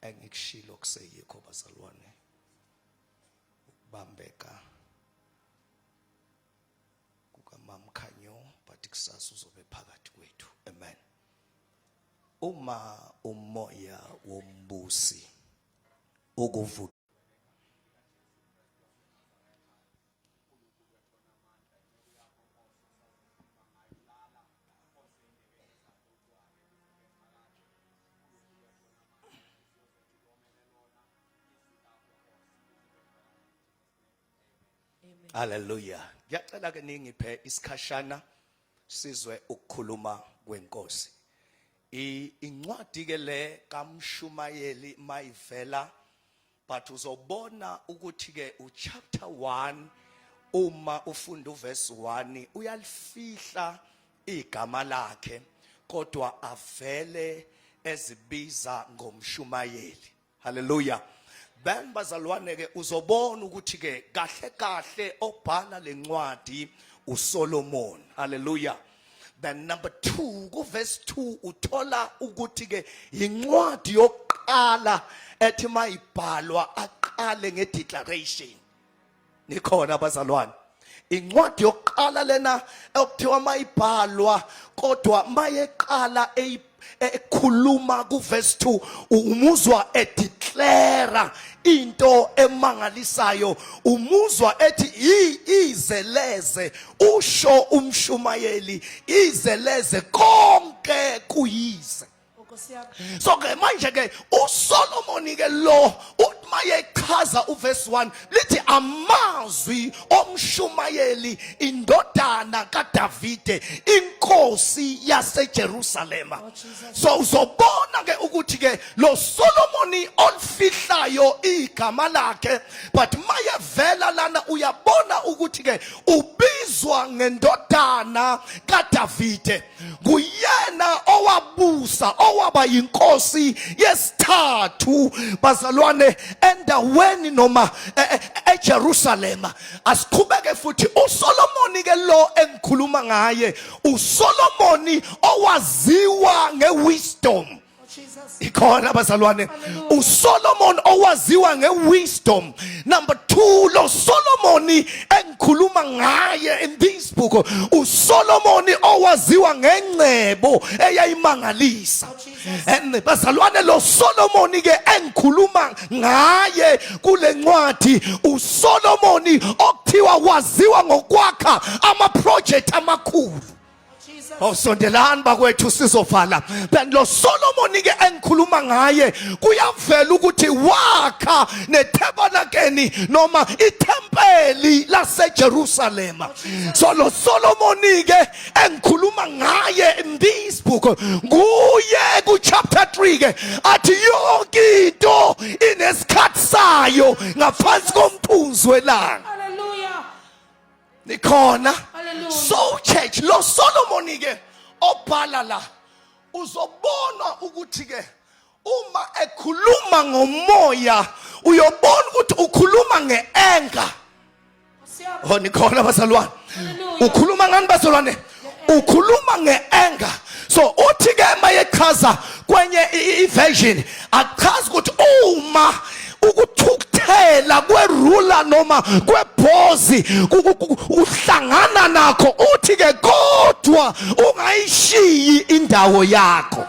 engikushilo kuseyikho bazalwane ukubambeka kukaMamkhanyo but kusasa uzobe phakathi kwethu. Amen. Uma umoya wombusi ukuvuka Hallelujah. Ngiyacela ke ningiphe isikhashana sizwe ukukhuluma kwenkosi. Incwadi ke le kaMshumayeli mayivela but uzobona ukuthi ke uchapter 1 uma ufunda uverse 1 uyalifihla igama lakhe kodwa avele ezibiza ngomshumayeli. Hallelujah. Ben bazalwane ke uzobona ukuthi ke kahle kahle obhala lencwadi uSolomon. Hallelujah. Then number 2 ku verse 2 uthola ukuthi ke incwadi yokuqala ethi mayibhalwa aqale ngedeclaration. Nikhona bazalwane. Incwadi yokuqala lena okuthiwa mayibhalwa kodwa mayeqala ekhuluma ku verse 2 umuzwa edeclare into emangalisayo, umuzwa ethi izeleze usho umshumayeli izeleze konke kuyize. So ke manje ke uSolomon ke lo mayechaza uverse 1 lithi amazwi omshumayeli indodana kaDavide inkosi yaseJerusalema. So uzobona ke ukuthi ke lo Solomon olifihlayo igama lakhe but mayevela lana uyabona ukuthi ke ubizwa ngendodana kaDavide, kuyena owabusa owaba yinkosi yesithathu bazalwane endaweni noma eJerusalema. Asiqhubeke futhi uSolomon ke lo engikhuluma ngaye uSolomon owaziwa ngewisdom. Ikhona bazalwane uSolomon owaziwa ngewisdom. Number 2 lo Solomon engikhuluma ngaye in this book uSolomon owaziwa ngengcebo eyayimangalisa. And bazalwane lo Solomon ke engikhuluma ngaye kule ncwadi uSolomon okuthiwa waziwa ngokwakha ama project amakhulu. Oh sondelani bakwethu sizovala. Then lo Solomon ke engikhuluma ngaye kuyavela ukuthi wakha netabernakeni noma itempeli laseJerusalema. So lo Solomon ke engikhuluma ngaye in this book kuye ku chapter 3 ke athi yonke into inesikhathi sayo ngaphansi komthunzi welanga. Hallelujah. Nikhona. So church lo Solomon ke obhala la uzobona ukuthi ke uma ekhuluma ngomoya uyobona ukuthi ukhuluma ngeanger. Oh nikhona bazalwane. Ukhuluma ngani bazalwane? Ukhuluma ngeanger. So uthi ke mayechaza kwenye iversion achaza ukuthi uma ukuthukuthela kwerula noma kwebhozi uhlangana nakho uthi ke kodwa ungayishiyi indawo yakho.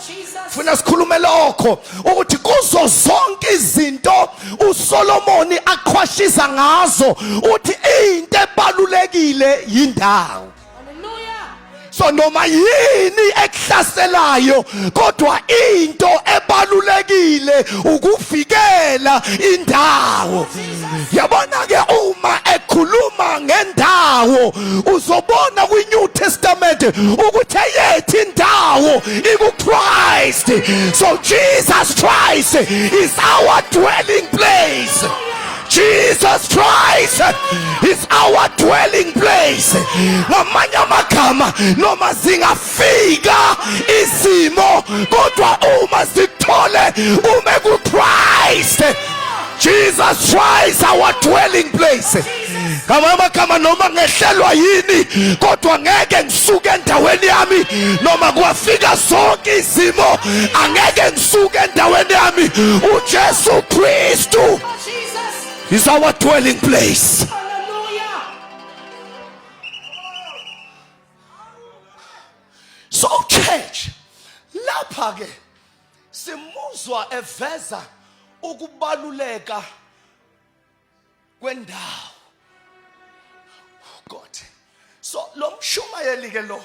Funa sikhulume lokho ukuthi kuzo zonke izinto uSolomon aqhwashisa ngazo uthi into ebalulekile yindawo. So noma yini ekuhlaselayo kodwa into ebalulekile ukuvikela indawo. Yabona ke uma ekhuluma ngendawo uzobona kwi New Testament ukuthi yethi indawo ikuChrist. So Jesus Christ is our dwelling place. Jesus Christ is our dwelling place. Ngamanye amagama noma zingafika izimo kodwa uma sithole uma ku Christ, Jesus Christ our dwelling place. ngamanye amagama noma ngehlelwa yini kodwa ngeke ngisuke endaweni yami noma kwafika zonke izimo angeke ngisuke endaweni yami uJesu Kristu is our dwelling place. So church lapha ke simuzwa eveza ukubaluleka kwendawo. God. So lo mshumayeli ke lo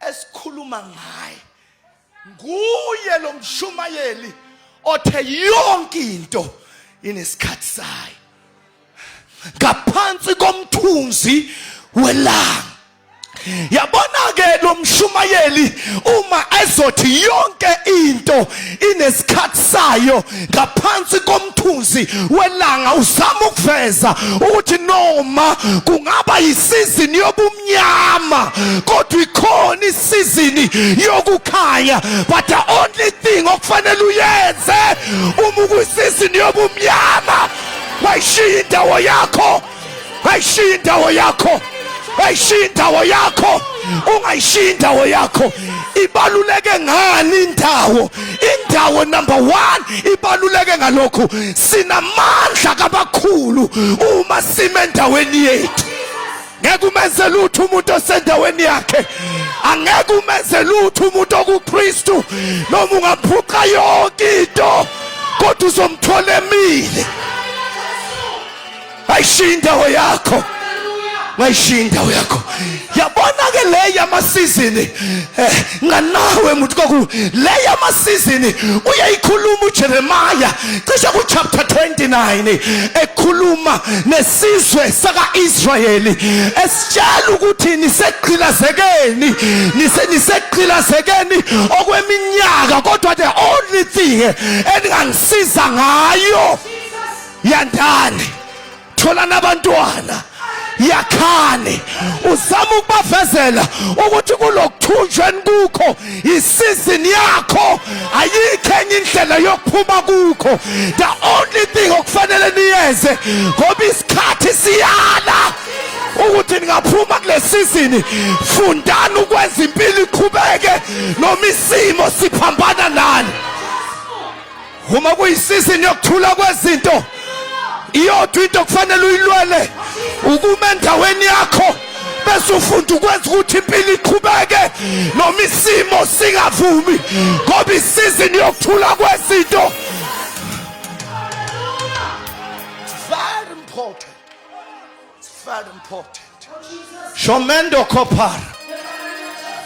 esikhuluma ngaye nguye lo mshumayeli othe yonke into inesikhathi sayo ngaphansi komthunzi welanga. Yabona ke lo mshumayeli uma ezothi yonke into inesikhathi sayo ngaphansi komthunzi welanga uzama ukuveza ukuthi noma kungaba yisizini yobumnyama kodwa ikhona isizini yokukhanya. But the only thing okufanele uyenze uma kuyisizini yobumnyama wayishiya indawo yakho, wayishiya indawo yakho, ayishiya indawo yakho. Ungayishiya indawo yakho. Ibaluleke ngani indawo? Indawo number 1 ibaluleke ngalokho sinamandla kabakhulu uma sime endaweni yethu. Ngeke umenze lutho umuntu osendaweni yakhe, angeke umenze lutho umuntu okuKristu noma ungaphuqa yonke into kodwa uzomthola emile. Ayishiya indawo yakho, wayishiya indawo yakho. Yabona ke le yamasizini nganawe muntu kokulu le yamasizini uyayikhuluma uJeremiah cishe ku chapter 29 ekhuluma nesizwe saka Israeli esitshela ukuthi niseqhilazekeni niseqhilazekeni okweminyaka kodwa the only thing eningangisiza ngayo yandani thola nabantwana yakhane. Uzama ukubavezela ukuthi kulokuthunjweni kukho isizini yakho ayikho enye indlela yokuphuma kukho. The only thing okufanele niyenze ngoba isikhathi siyala ukuthi ningaphuma kule sizini, fundani ukwenza impilo iqhubeke noma isimo siphambana nani. Uma kuyisizini yokuthula kwezinto iyodwa into kufanele uyilwele ukuma endaweni yakho bese ufunda ukwenza ukuthi impilo iqhubeke noma isimo singavumi ngoba isizini yokuthula kwezinto. Very important. It's very important. Shomendo kopara,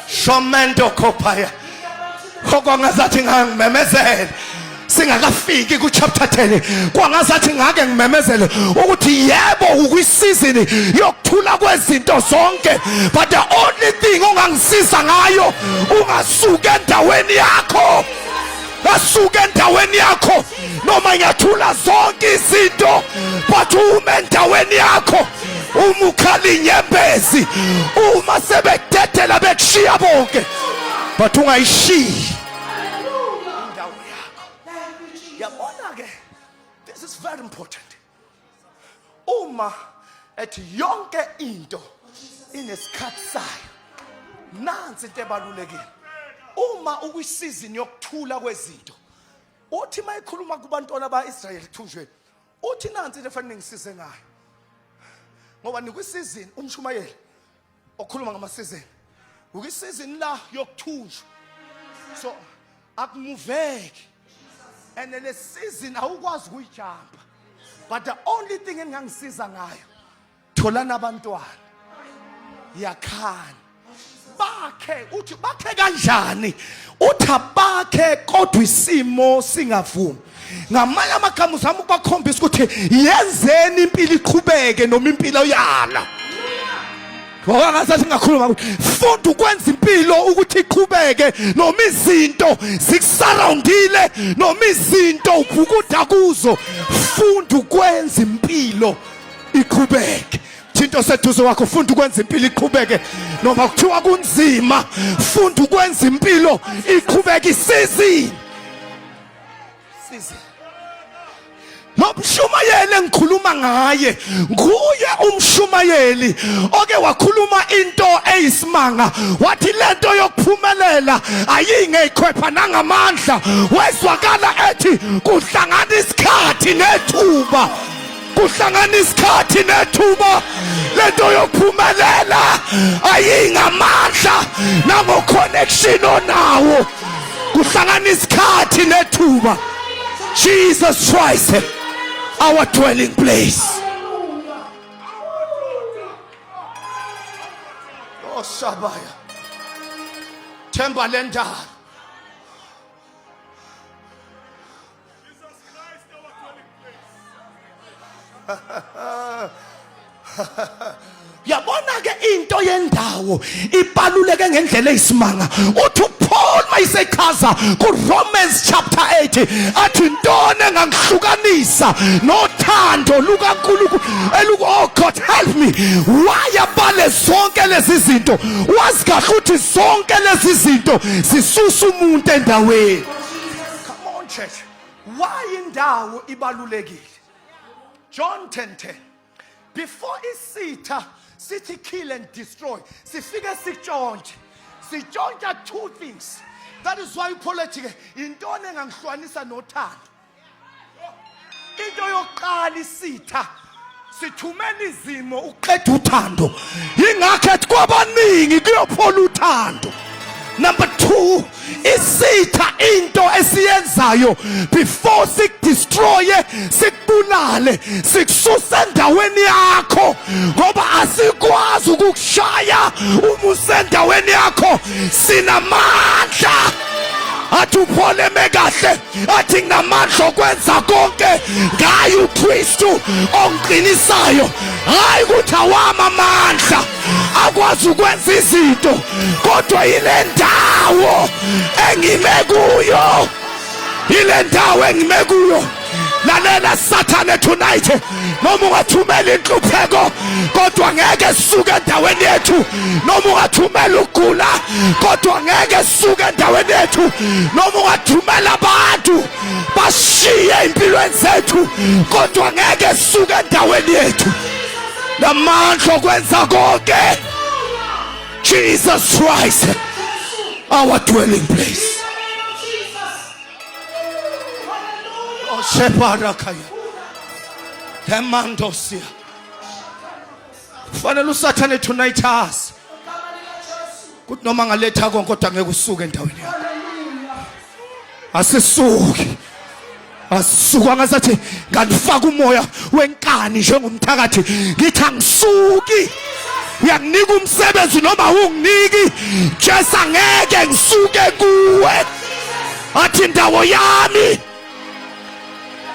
shomendo kopaya. Okwangazathi ngangimemezela singakafiki ku chapter 10 kwangazathi ngake ngimemezele ukuthi yebo ukwisizini yokuthula kwezinto zonke. But the only thing ongangisiza ngayo ungasuka endaweni yakho, asuka endaweni yakho noma ngiyathula zonke izinto but uma endaweni yakho uma ukhala inyembezi uma sebededela bekushiya bonke but ungayishiyi. This is very important. Uma ethi yonke into inesikhathi sayo. Nansi into ebalulekile. Uma ukwisizini yokuthula kwezinto. Uthi mayikhuluma kubantwana baIsrael ethunjweni. Uthi nansi into efanele ngisize ngayo. Ngoba nikwisizini umshumayeli okhuluma ngamasizini. Ukwisizini la yokuthunjwa. So akumuveki. And in the season awukwazi ukuyijumpa. But the only thing engangisiza ngayo thola nabantwana yakhani bakhe. Uthi bakhe kanjani? Uthi bakhe kodwa isimo singavumi. Ngamanye amagama uzama ukubakhombisa ukuthi yenzeni impilo iqhubeke noma impilo yala. Ngokungasathi ngakhuluma ukuthi funda ukwenza impilo ukuthi iqhubeke noma izinto zikusurroundile noma izinto ubhukuda kuzo. Funda ukwenza impilo iqhubeke. Thinto seduze wakho funda ukwenza impilo iqhubeke noma kuthiwa kunzima. Funda ukwenza impilo iqhubeke isizini. Lo Umshumayeli engikhuluma ngaye nguye umshumayeli oke wakhuluma into eyisimanga wathi lento yokuphumelela ayingeyikhwepha nangamandla wezwakala ethi kuhlangana isikhathi nethuba kuhlangana isikhathi nethuba lento yokuphumelela ayingamandla nango connection onawo kuhlangana isikhathi nethuba Jesus Christ our dwelling place. Oh Shabaya Themba lendalo Jesus Christ our dwelling place. Yabona ke into yendawo ibaluleke ngendlela eyisimanga uthi Paul mayisechaza ku Romans chapter 8 athi intone engangihlukanisa nothando lukaNkulunkulu eluku oh God help me wayabale zonke lezi zinto wazi kahle uthi zonke lezi zinto sisusa umuntu endaweni. Come on church, why indawo ibalulekile? John 10:10 before isitha sithi kill and destroy sifike sitshontsha two things. That is why Paul ethi intone engangihlukanisa nothando. Into yokuqala isitha sithumela izimo uqeda uthando ingakho ethi kwabaningi kuyophola uthando. Number 2, isitha into esiyenzayo before sikudestroye sikubulale sikususe endaweni yakho ngoba asikwazi ukukushaya uma usendaweni yakho sinamandla. Athi uPaul emekahle athi nginamandla okwenza konke ngaye uKristu ongiqinisayo hayi ukuthi awama amandla akwazi ukwenza izinto kodwa ile ndawo engime kuyo ile ndawo engime kuyo. Lalela Sathane tonight noma ungathumela inhlupheko kodwa ngeke sisuke endaweni yethu noma ungathumela ukugula kodwa ngeke sisuke endaweni yethu noma ungathumela abantu bashiye impilweni zethu kodwa ngeke sisuke endaweni yethu namandla okwenza konke. Jesus Christ our dwelling place. Shepara kaya Demandosia kufanele uSathane tonight azi kuthi noma ngaletha konke kodwa ngeke usuke endaweni yakho. Asisuka ngasathi nganifaka umoya wenkani njengomthakathi ngithi angisuki uyanginika umsebenzi noma unginiki just angeke ngisuke kuwe athi indawo yami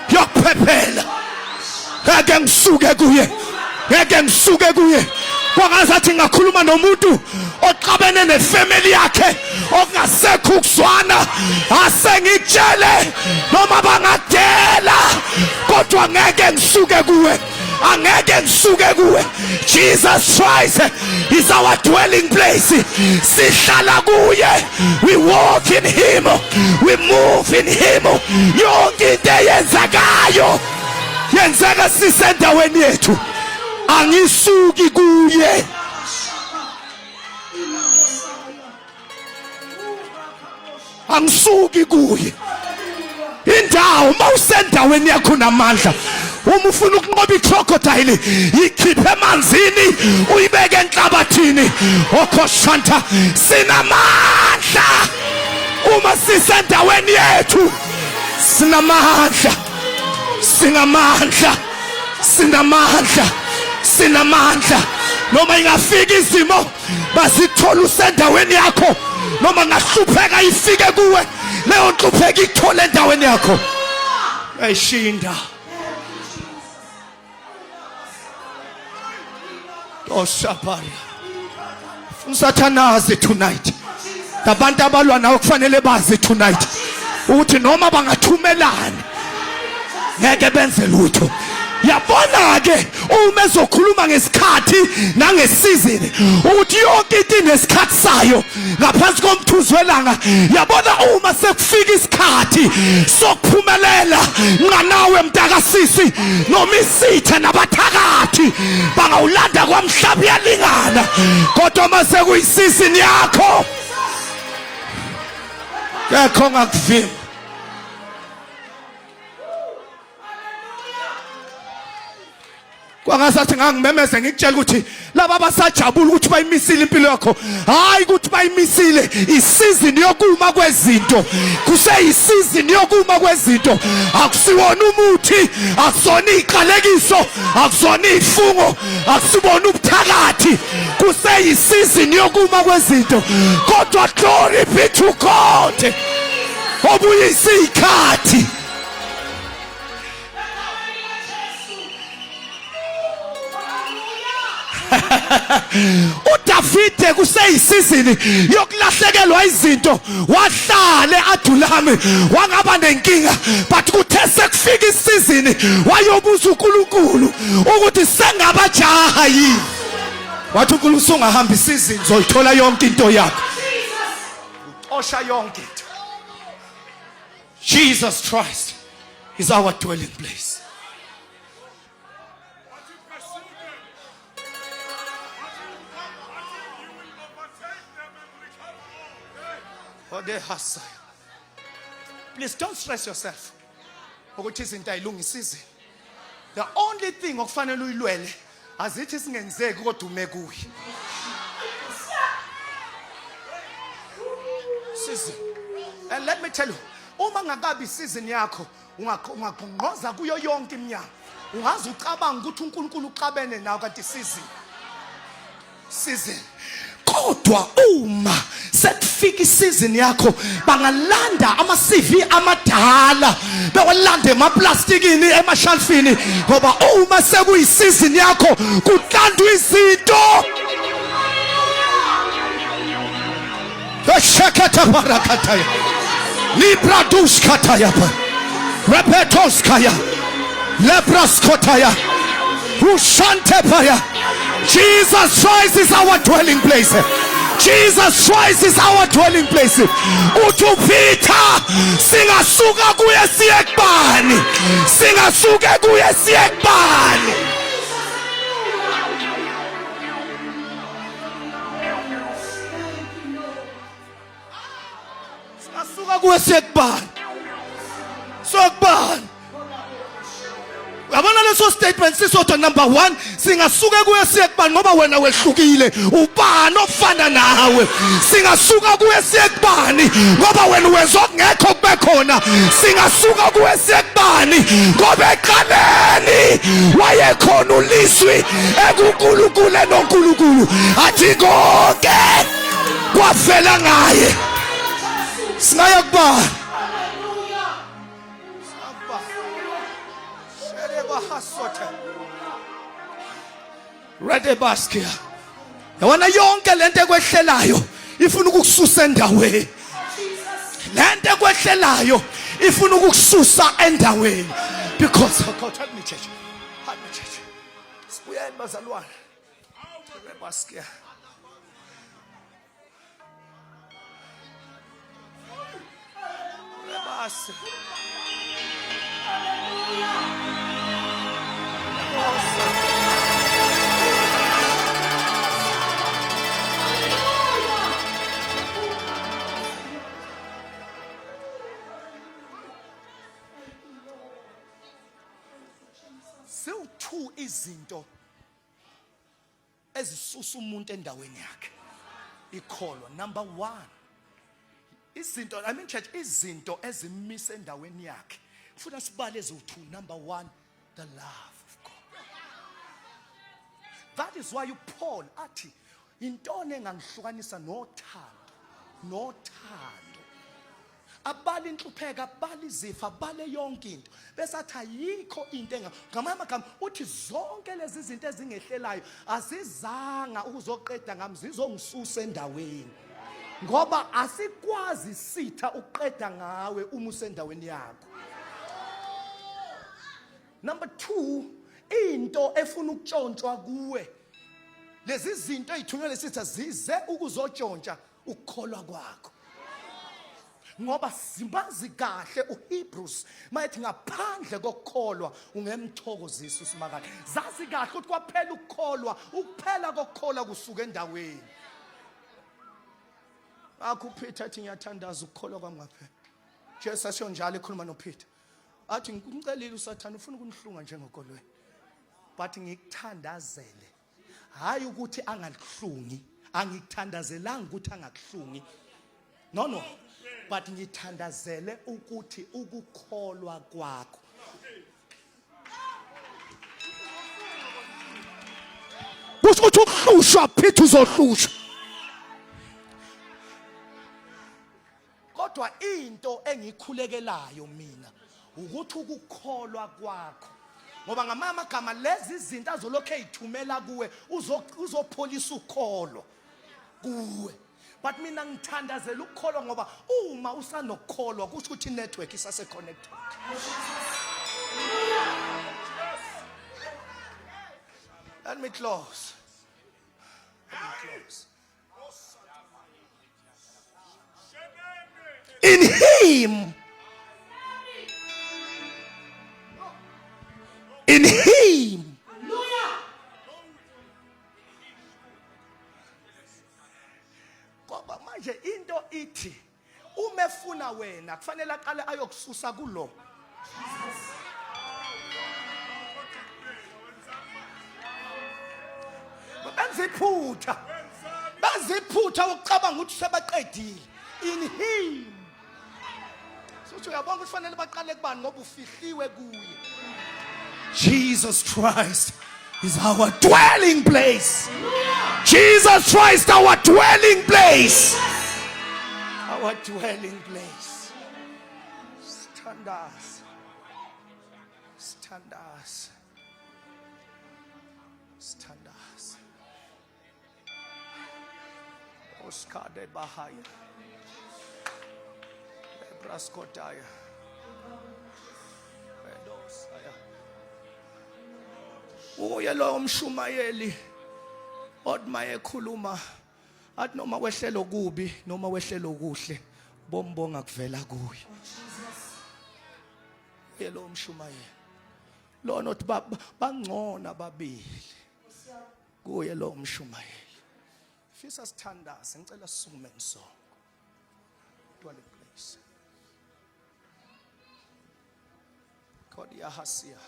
yokuphephela ngeke ngisuke kuye kwangazathi ngakhuluma nomuntu oqabene nefamily yakhe okungasekho ukuzwana asengitshele noma bangadela kodwa ngeke ngisuke kuwe angeke ngisuke kuwe. Jesus Christ is our dwelling place. Sihlala kuye, we walk in him, we move in him. Yonke into eyenzakayo yenzeka sisendaweni yethu angisuki kuye. Angisuki kuye indawo mawusendaweni yakho namandla uma ufuna ukunqoba icrocodile ikhiphe emanzini uyibeke enhlabathini okhoshanta sinamandla uma sisendaweni yethu sinamandla noma ingafika izimo basithola usendaweni yakho noma ngahlupheka ifike kuwe leyo nhlupheka ikuthole endaweni yakho ayishinda. Oshabaya uSathanazi tonight abantu abalwa nawe kufanele bazi tonight ukuthi noma bangathumelana ngeke benze lutho. Yabona ke uma ezokhuluma ngesikhathi nangesizini ukuthi yonke into inesikhathi sayo ngaphansi komthuzi welanga. Yabona uma sekufika isikhathi sokuphumelela nganawe mntaka kasisi noma isitha nabathakathi bangawulanda kwamhlaba iyalingana kodwa mase kuyisizini yakho yakho ngakuvimba kwangasathi ngangimemeze ngikutshela ukuthi laba basajabula ukuthi bayimisile impilo yakho hayi ukuthi bayimisile isizini yokuma kwezinto kuseyisizini yokuma kwezinto akusiwona umuthi akusona iqalekiso akusona ifungo akusibona ubuthakathi kuseyisizini yokuma kwezinto kodwa glory be to God obuyisa ikhathi uDavide kuseyisizini yokulahlekelwa izinto wahlale adulame wangaba nenkinga but kuthe sekufika isizini wayobuza uNkulunkulu ukuthi sengabajaha yini wathi uNkulunkulu usungahamba isizini zoyithola yonke into yakho uxosha yonke into Jesus Christ is our dwelling place. Please don't stress yourself. The only thing okufanele uyilwele azithi singenzeki kodwa ume kuyi. Season. And let me tell you, uma ngakabi season yakho ungaqonqoza kuyo yonke iminyango. Ungaze ucabanga ukuthi uNkulunkulu uxabene nawe kanti season. Kodwa uma sekufika isizini yakho bangalanda ama CV amadala bewalanda emaplastikini emashelfini ngoba uma sekuyisizini yakho kuthandwa izinto eshakata barakataya libraduskataya repetoskaya lebraskotaya ushantepaya. Jesus Christ is our dwelling place. Jesus Christ is our dwelling place. Utupita singasuka kuye siye kubani. Singasuka kuye siye kubani. Singasuka kuye siye kubani. So kubani. Yabona leso statement sisodwa number 1 singasuka kuye siye kubani ngoba wena wehlukile ubani ofana nawe singasuka kuye siye kubani ngoba wena wenza okungekho kube khona singasuka kuye siye kubani ngoba eqaleni wayekhona uliswi ekuNkulunkulu noNkulunkulu athi konke kwavela ngaye singaya kubani. Ready baskia. Yabona yonke lento ekwehlelayo ifuna ukukususa endaweni. Lento ekwehlelayo ifuna ukukususa endaweni because God help me church. Help me church. Sibuyeni bazalwane. Ready baskia. Ready baskia. Two izinto ezisusa umuntu endaweni yakhe ikholwa. Number 1 izinto church izinto ezimisa endaweni yakhe ufuna sibale ezo2. Number 1 the love of God. That is why Paul athi intoni engangihlukanisa nothando abali inhlupheko abali izifo abale yonke into bese athi ayikho into ngamanye amagama uthi zonke lezi zinto ezingehlelayo azizanga ukuzoqeda ngami zizongisusa endaweni ngoba asikwazi sitha ukuqeda ngawe uma usendaweni yakho. Number 2 into efuna ukutshontshwa kuwe lezi zinto ezithunyelwe sitha zize ukuzotshontsha ukukholwa kwakho. ngoba simazi kahle uHebrews mayethi ngaphandle kokukholwa ungemthokozisa uSimakade. Zazi kahle ukuthi kwaphela ukukholwa, ukuphela kokukholwa kusuka endaweni. Akho uPeter athi ngiyathandaza ukukholwa kwami ngaphela. Jesu asho njalo ekhuluma noPeter. Athi ngikucelile uSathane ufuna ukunihlunga njengokolweni. But ngikuthandazele. Hayi ukuthi angalihlungi, angikuthandazelanga ukuthi angakuhlungi. No. But ngithandazele ukuthi ukukholwa kwakho. Kusho ukuthi ukuhlushwa Peter uzohlushwa. Kodwa into engikhulekelayo mina ukuthi ukukholwa kwakho. Ngoba ngamanye amagama lezi zinto azolokhu ezithumela kuwe uzopholisa ukholo kuwe. But mina ngithandazela ukukholwa ngoba uma usanokukholwa kusho ukuthi network isase connected. Let me close. In him. In him. Ngoba manje into ithi umefuna wena kufanele aqale ayokususa kulo. Baziphutha ukucabanga ukuthi sebaqedile. In him. So uyabona ukuthi kufanele baqale kubani ngoba ufihliwe kuye. Jesus Christ is our dwelling place. Jesus Christ, our dwelling place. Our dwelling place. Stand us. Stand us. Stand us. Oscar de Bahaya. Lebraskotaya. Uye lo umshumayeli odma ekhuluma athi noma wehlelo kubi noma wehlelo kuhle bombonga kuvela kuye. Uye lo umshumayeli lona uthi bangcona babili kuye lo umshumayeli. Fisa sithandaze ngicela sisukume ngisonke. Dwelling place. God yahasia.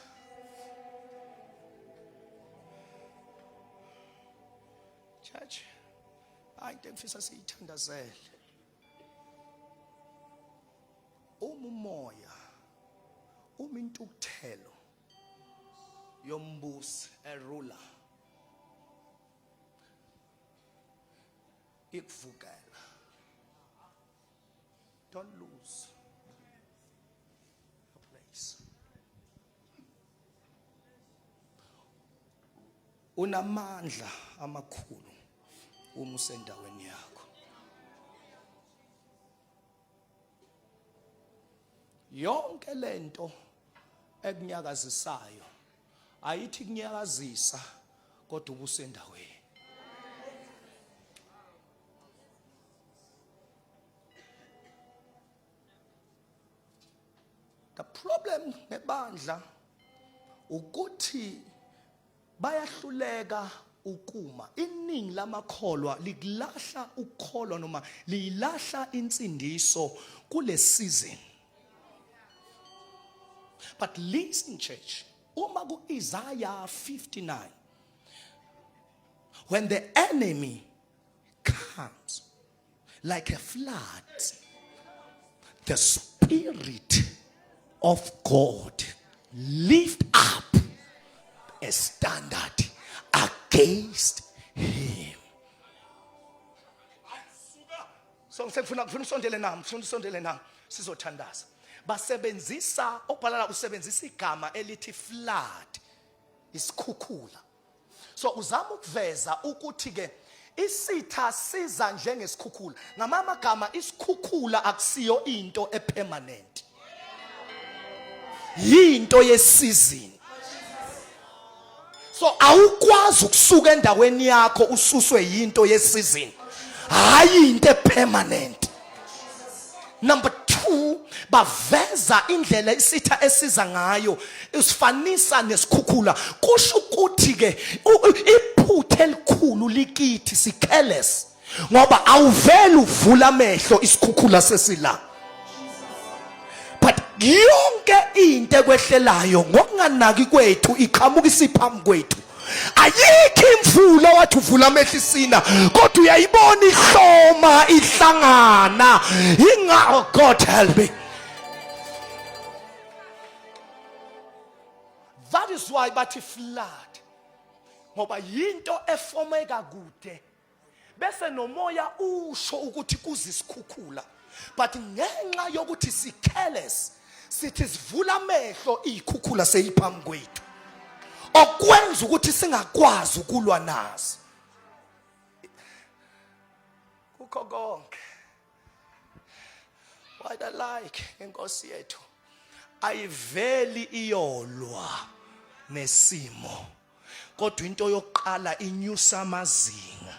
Church, ayinto engifisa siyithandazele. Umoya, intukuthelo yombusi ruler ikuvukela. Don't lose your place. Unamandla amakhulu uma usendaweni yakho. Yonke lento ekunyakazisayo ayithi kunyakazisa kodwa ubusendaweni. The problem nebandla ukuthi bayahluleka ukuma. Iningi lamakholwa likulahla ukukholwa noma liyilahla insindiso kule season. But listen church, uma ku Isaiah 59, when the enemy comes like a flood, the Spirit of God lift up a standard against him. So ngifuna usondele nami sizothandaza. Basebenzisa obhalala usebenzisa igama elithi flood, isikhukhula. So uzama ukuveza ukuthi ke isitha siza njengesikhukhula. Ngamanye amagama isikhukhula akusiyo into epermanent. Yinto yesizini. So awukwazi ukusuka endaweni yakho ususwe yinto yesizini. Hayi into epermanent. Number baveza indlela isitha esiza ngayo isifanisa nesikhukhula. Kusho ukuthi ke iphuthe elikhulu likithi si careless ngoba awuveli uvula amehlo isikhukhula sesila. But yonke into ekwehlelayo ngokunganaki kwethu iqhamuka isiphambi kwethu. Ayikho imvula wathi uvula amehlo isina kodwa uyayibona ihloma ihlangana. Ingaho God help me. That is why bathi flood. Ngoba yinto efomeka kude. Bese nomoya usho ukuthi kuza isikhukhula. But ngenxa yokuthi si careless sithi sivula amehlo ikhukhula seyiphambi kwethu. Okwenza ukuthi singakwazi ukulwa nazo. Kukho konke. What I like inkosi yethu ayiveli iyolwa nesimo. Kodwa into yokuqala inyusa amazinga.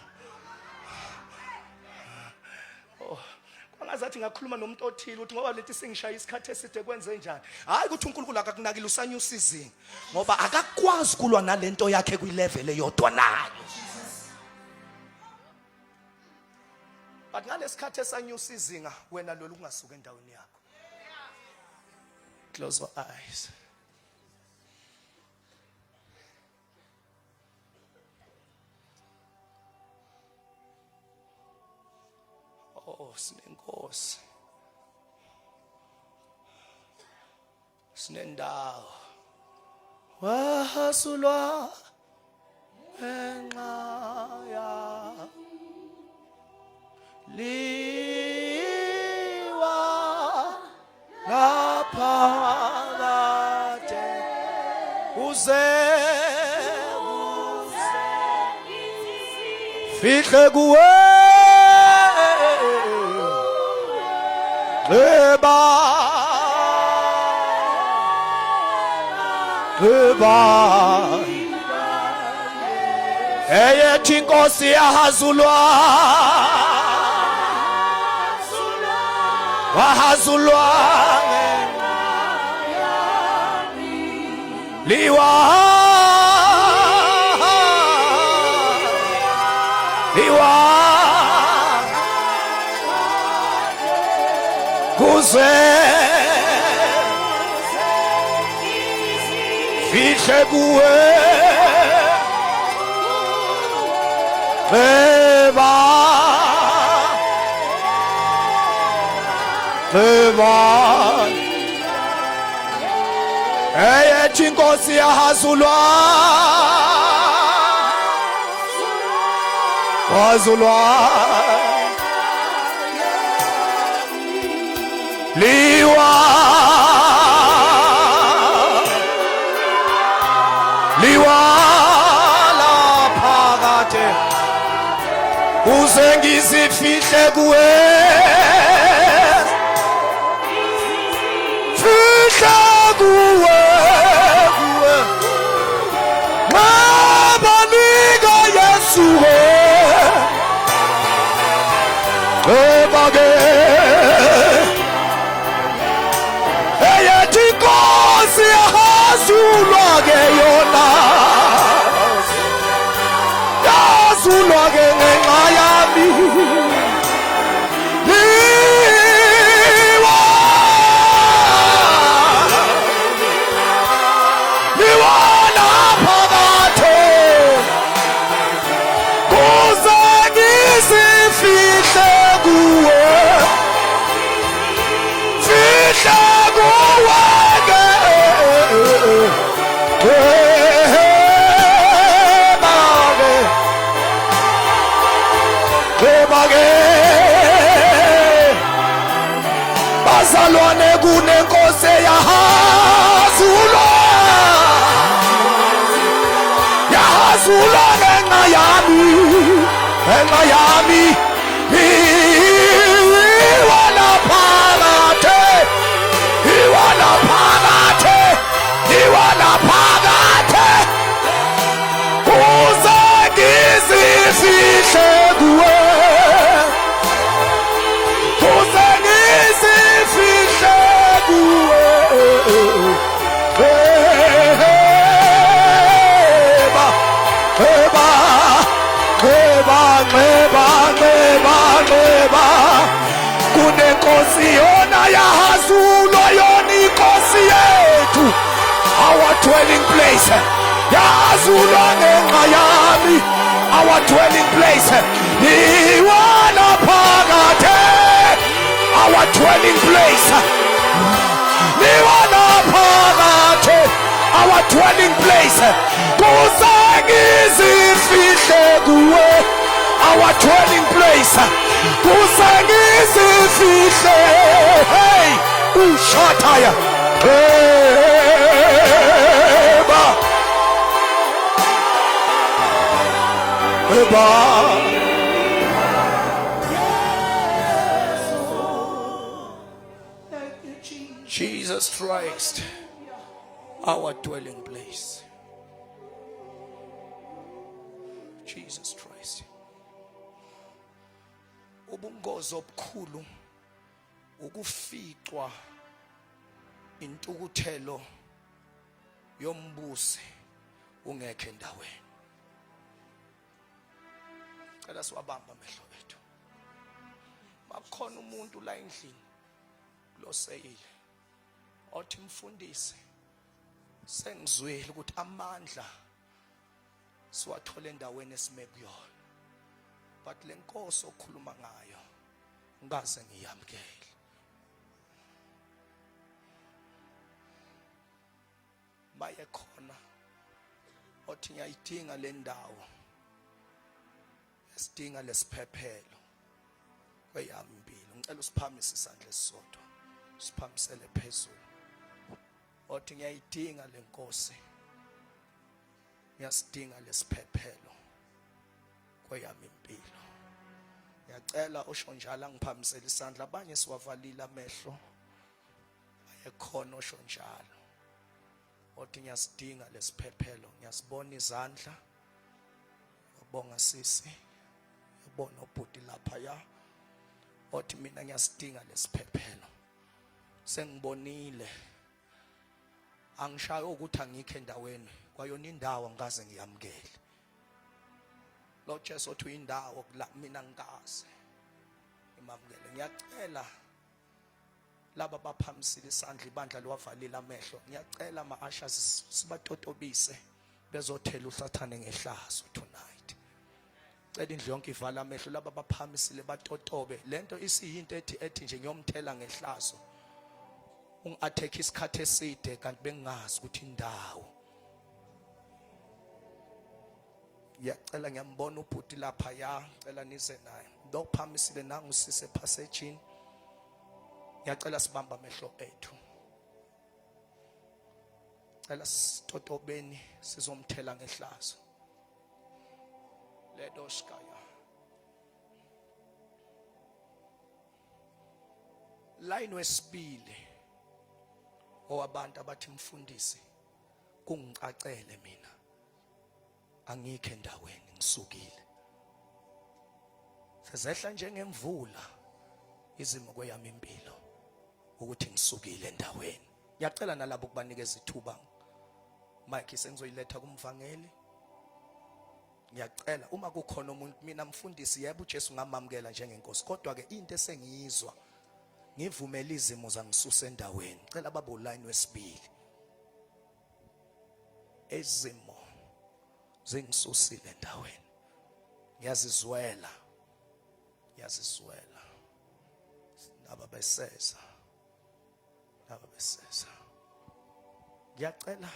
Angazathi ngakhuluma nomuntu othile uthi ngoba lethi singishaya isikhathi eside kwenze njani. Hayi ukuthi uNkulunkulu akakunakile usanyusa izinga ngoba akakwazi kulwa nalento yakhe kwi level eyodwa nayo. But ngalesikhathi esanyusa izinga wena lo ungasuka endaweni yakho. Close your eyes. Oh, sinenkosi. Sinendawo. Wahasulwa enqaya. Liwa laphakade. Uze fihle kuwe. Eba eyethi inkosi yahazulwa wahazulwa liwa kuze fihle kuwe eba eyethi inkosi yahazulwa wazulwa liwa laphakade uze ngizifihle kuwe fihle kuwe mabanika Yesu ebage eyethi inkosi yahazulwa ke yona yazulwa ke ngenxa yami liwa laphakade kuze ngizifihle kuwe fihle kuwe ebage bazalwane kunenkosi yahazulwa ngenxa yami liwa laphakade kuze ngizifihle kuwe kuze ngizifihle Siyona yahazulwa yona inkosi yethu. Our dwelling place. Yahazulwa ngenxa yami. Our dwelling place. Iwana phakathe. Our dwelling place. Iwana phakathe. Our dwelling place. Kusengizifihle kuwe. Our dwelling place. Kusengizifihle. Hey, ushataya. Eba. Eba. Jesus Christ, our dwelling place. Jesus Christ. Ubungozi obukhulu ukuficwa intukuthelo yombusi ungekho endaweni. Cela siwabamba amehlo ethu. Makukhona umuntu la endlini lo seyile othi mfundisi sengizwile ukuthi amandla siwathole endaweni esime kuyona, but lenkosi okhuluma ngayo ngikaze ngiyamkele. Maye khona othi ngiyayidinga le ndawo, esidinga lesiphephelo kweyami impilo. Ngicela usiphamise isandla esisodwa, siphamisele phezulu. Othi ngiyayidinga le nkosi, ngiyasidinga lesiphephelo kweyami impilo. Ngiyacela osho njalo angiphamisele isandla. Abanye siwavalile amehlo, ayekhona osho njalo. Othi ngiyasidinga lesiphephelo. Ngiyasibona izandla. Ngiyabonga sisi, ngiyabona ubhuti laphaya. Othi mina ngiyasidinga lesiphephelo. Sengibonile, angishayo ukuthi angikho endaweni kwayona indawo angikaze ngiyamkele. Lo Jesu othi indawo la mina ngikaze ngimamkele. Ngiyacela laba baphamisile isandla, ibandla liwavalile amehlo, ngiyacela ama-ushers sibatotobise bezothela usathane ngehlazo tonight. Cela indlu yonke ivala amehlo, laba baphamisile batotobe. Lento isiyinto ethi nje ngiyomthela ngehlazo ungi-attack isikhathi eside kanti bengingazi ukuthi indawo. Ngiyacela, ngiyambona ubhuti lapha ya, ngicela nize naye. Dokuphamisile nangusise passagini. Ngiyacela sibamba amehlo ethu. Cela sitotobeni sizomthela ngehlazo. Ledo skaya. Line wesibili owabantu abathi mfundisi kungicacele mina angikho endaweni ngisukile. Sezehla njengemvula izimo kweyami impilo ukuthi ngisukile endaweni. Ngiyacela nalabo kubanikeza ithuba. Mike sengizoyiletha kumvangeli. Ngiyacela uma kukhona umuntu, mina mfundisi yebo uJesu ngamamkela njengenkosi, kodwa ke into esengiyizwa ngivumela izimo zangisuse endaweni. Cela baba uline wesibili. Ezimo zingisusile endaweni. Ngiyazizwela. Ngiyazizwela. Naba beseza. Naba beseza. Ngiyacela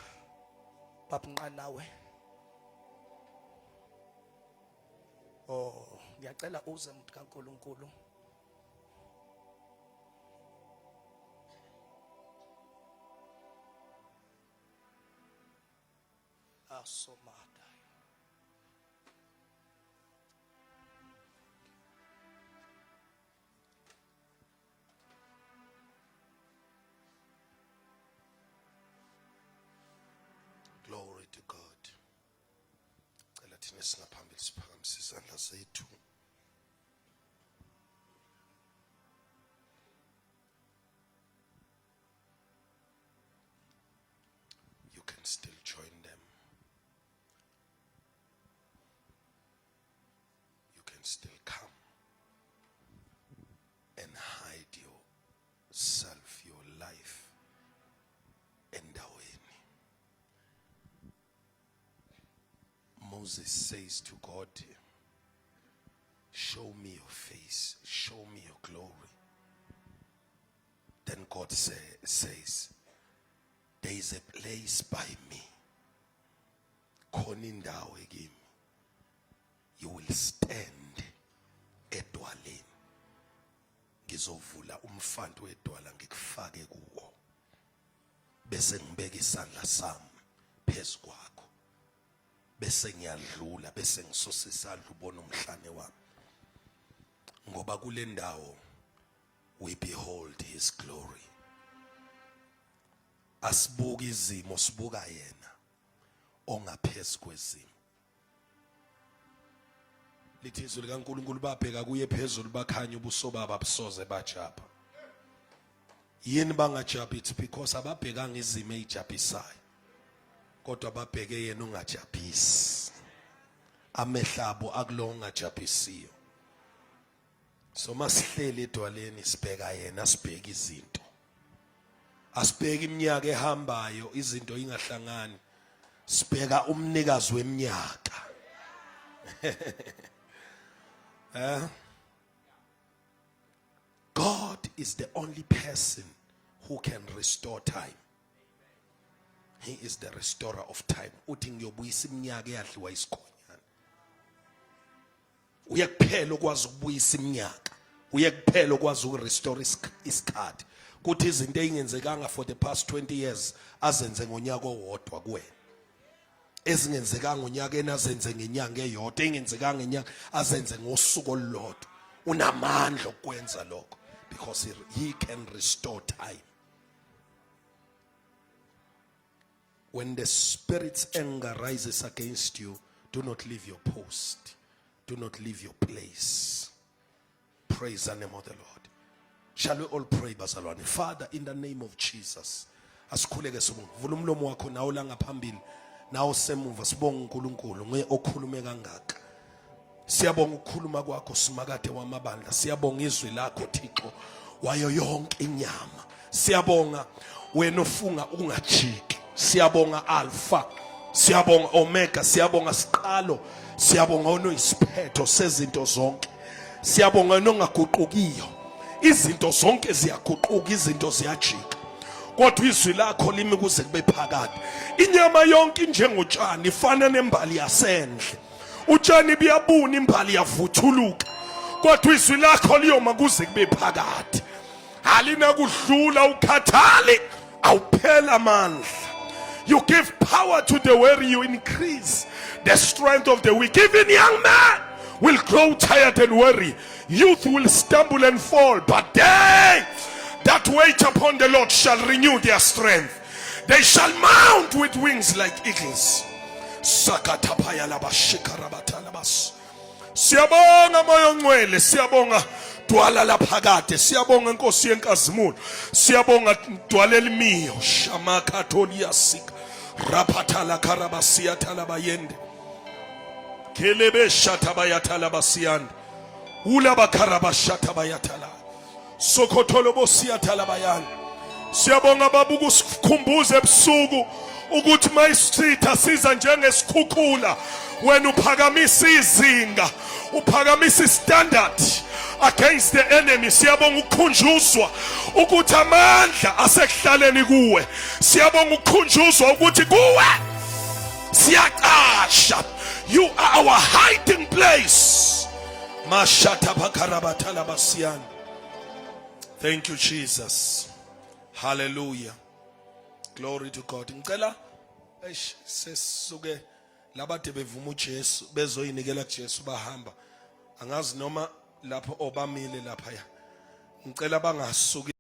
baba Nqanawe. Oh, ngiyacela uze umuntu kaNkulunkulu. Asomada. Glory to God. Cela thina singaphambili siphakamise izandla zethu. You can still join them. You can still come and hide Moses says to God, show me your face, show me your glory. Then God says, there is a place by me. Khona indawo kimi. You will stand edwaleni. Ngizovula umfanto wedwala ngikufake kuwo. Bese ngibeka isandla sami phezu kwakho. Bese ngiyadlula, bese ngisosa isandla ubona umhlane wami. Ngoba kule ndawo we behold his glory. Asibuka izimo, sibuka yena ongaphezulu kwezimo. Lithi izwi likaNkulunkulu babheka kuye phezulu bakhanya ubuso babo abusoze bajapha. Yini bangajaphi? It's because ababhekanga izimo ezijabisayo. Kodwa babheke yena ongajabhisi. Amehlabo akulo ongajabhisiyo. So masihleli edwaleni sibheka yena, sibheka izinto. Asibheka iminyaka ehambayo, izinto ingahlangani. Sibheka umnikazi weminyaka. God is the only person who can restore time. He is the restorer of time. Uthi ngiyobuyisa iminyaka eyadliwa isikhonyana. Uyekuphela ukwazi ukubuyisa iminyaka. Uyekuphela ukwazi ukurestore isikhathi. Kuthi izinto ezingenzekanga for the past 20 years azenze ngonyaka owodwa kuwena. Ezingenzekanga ngonyaka enazenze ngenyanga eyodwa, engenzekanga ngenyanga azenze ngosuku olulodwa. Unamandla okwenza lokho because he can restore time. When the spirit's anger rises against you, do not leave your post. Do not leave your place. Praise the name of the Lord. Shall we all pray, bazalwane? Father, in the name of Jesus, asikhuleke sibonga. Vula umlomo wakho nawo la ngaphambili, nawo semuva sibonga uNkulunkulu ngoye okhulume kangaka. Siyabonga ukukhuluma kwakho simakade wamabandla. Siyabonga izwi lakho Thixo wayo yonke inyama. Siyabonga wena ofunga ungajiki. Siyabonga Alpha, siyabonga Omega, siyabonga siqalo, siyabonga onoyisiphetho sezinto zonke. Siyabonga nongaguqukiyo. Izinto zonke ziyaguquka, izinto ziyajika. Kodwa izwi lakho limi kuze kube phakade. Inyama yonke njengotshani ifana nembali yasendle. Utshani buyabuna, imbali yavuthuluka. Kodwa izwi lakho liyoma kuze kube phakade. Halina kudlula ukhathali, awuphela amandla. You give power to the weary, you increase the strength of the weak. Even young men will grow tired and weary. Youth will stumble and fall, but they that wait upon the Lord shall renew their strength. They shall mount with wings like eagles. Siyabonga moyo ngcwele, siyabonga dwala laphakade, siyabonga Nkosi yenkazimulo, siyabonga dwala elimiyo, shama katholia sika rapatala karabasia talabayende kelebe shatabayatala basiyande ula bakarabashata bayatala sokotolo bosia talabayande. Siyabonga baba ukusikhumbuza ebusuku ukuthi mayisitha siza njengesikhukhula, wena uphakamisa izinga, uphakamisa standard against the enemy. Siyabonga ukukhunjuzwa ukuthi amandla asekuhlaleni kuwe. Siyabonga ukukhunjuzwa ukuthi kuwe siyaqasha. You are our hiding place. Mashata bakarabatala basiyan. Thank you Jesus. Hallelujah. Glory to God. Ngicela sesisuke labade bevuma uJesu bezoyinikela kuJesu bahamba. Angazi noma lapho obamile lapha ya. Ngicela bangasuki